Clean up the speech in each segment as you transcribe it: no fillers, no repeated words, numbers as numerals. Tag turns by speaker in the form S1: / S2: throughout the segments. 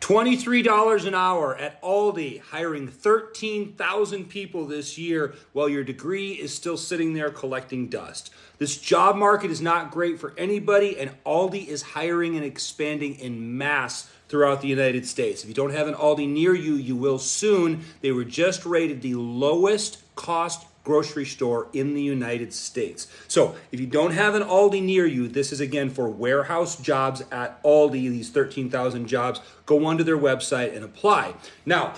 S1: $23 an hour at Aldi, hiring 13,000 people this year while your degree is still sitting there collecting dust. This job market is not great for anybody, and Aldi is hiring and expanding in mass throughout the United States. If you don't have an Aldi near you, you will soon. They were just rated the lowest cost grocery store in the United States. So if you don't have an Aldi near you, this is again for warehouse jobs at Aldi, these 13,000 jobs. Go onto their website and apply. Now,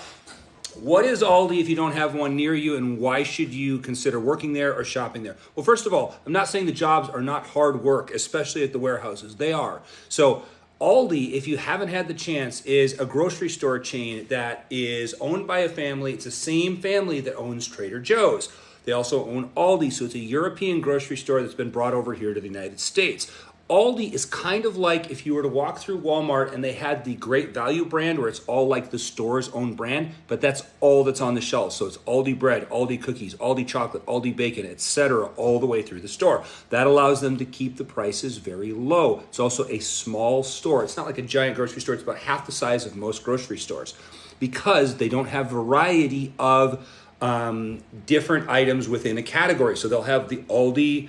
S1: what is Aldi if you don't have one near you, and why should you consider working there or shopping there? Well, first of all, I'm not saying the jobs are not hard work, especially at the warehouses. They are. So Aldi, if you haven't had the chance, is a grocery store chain that is owned by a family. It's the same family that owns Trader Joe's. They also own Aldi, so it's a European grocery store that's been brought over here to the United States. Aldi is kind of like if you were to walk through Walmart and they had the Great Value brand where it's all like the store's own brand, but that's all that's on the shelf. So it's Aldi bread, Aldi cookies, Aldi chocolate, Aldi bacon, etc., all the way through the store. That allows them to keep the prices very low. It's also a small store. It's not like a giant grocery store. It's about half the size of most grocery stores because they don't have variety of different items within a category. So they'll have the Aldi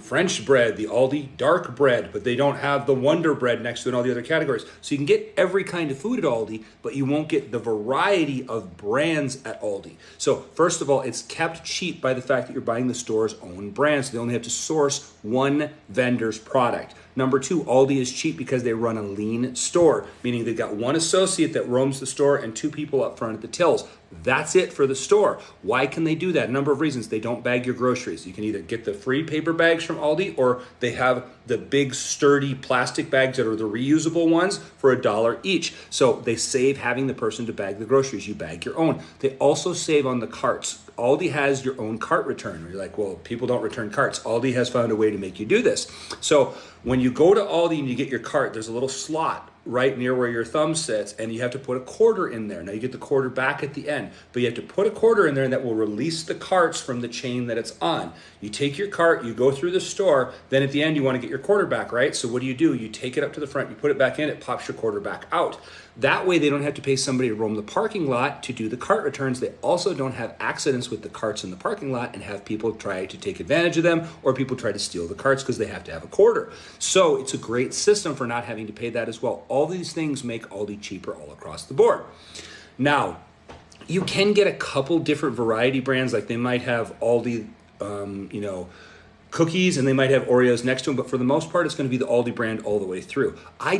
S1: French bread, the Aldi dark bread, but they don't have the Wonder bread next to it in all the other categories. So you can get every kind of food at Aldi, but you won't get the variety of brands at Aldi. So first of all, it's kept cheap by the fact that you're buying the store's own brands. So they only have to source one vendor's product. Number two, Aldi is cheap because they run a lean store, meaning they've got one associate that roams the store and two people up front at the tills. That's it for the store. Why can they do that? A number of reasons. They don't bag your groceries. You can either get the free paper bags from Aldi, or they have the big sturdy plastic bags that are the reusable ones for $1 each. So they save having the person to bag the groceries. You bag your own. They also save on the carts. Aldi has your own cart return. You're like, well, people don't return carts. Aldi has found a way to make you do this. So when you go to Aldi and you get your cart, there's a little slot right near where your thumb sits, and you have to put a quarter in there. Now you get the quarter back at the end, but you have to put a quarter in there, and that will release the carts from the chain that it's on. You take your cart, you go through the store, then at the end you want to get your quarter back, right? So what do? You take it up to the front, you put it back in, it pops your quarter back out. That way they don't have to pay somebody to roam the parking lot to do the cart returns. They also don't have accidents with the carts in the parking lot and have people try to take advantage of them, or people try to steal the carts because they have to have a quarter. So it's a great system for not having to pay that as well. All these things make Aldi cheaper all across the board. Now, you can get a couple different variety brands, like they might have Aldi, cookies, and they might have Oreos next to them, but for the most part, it's going to be the Aldi brand all the way through. I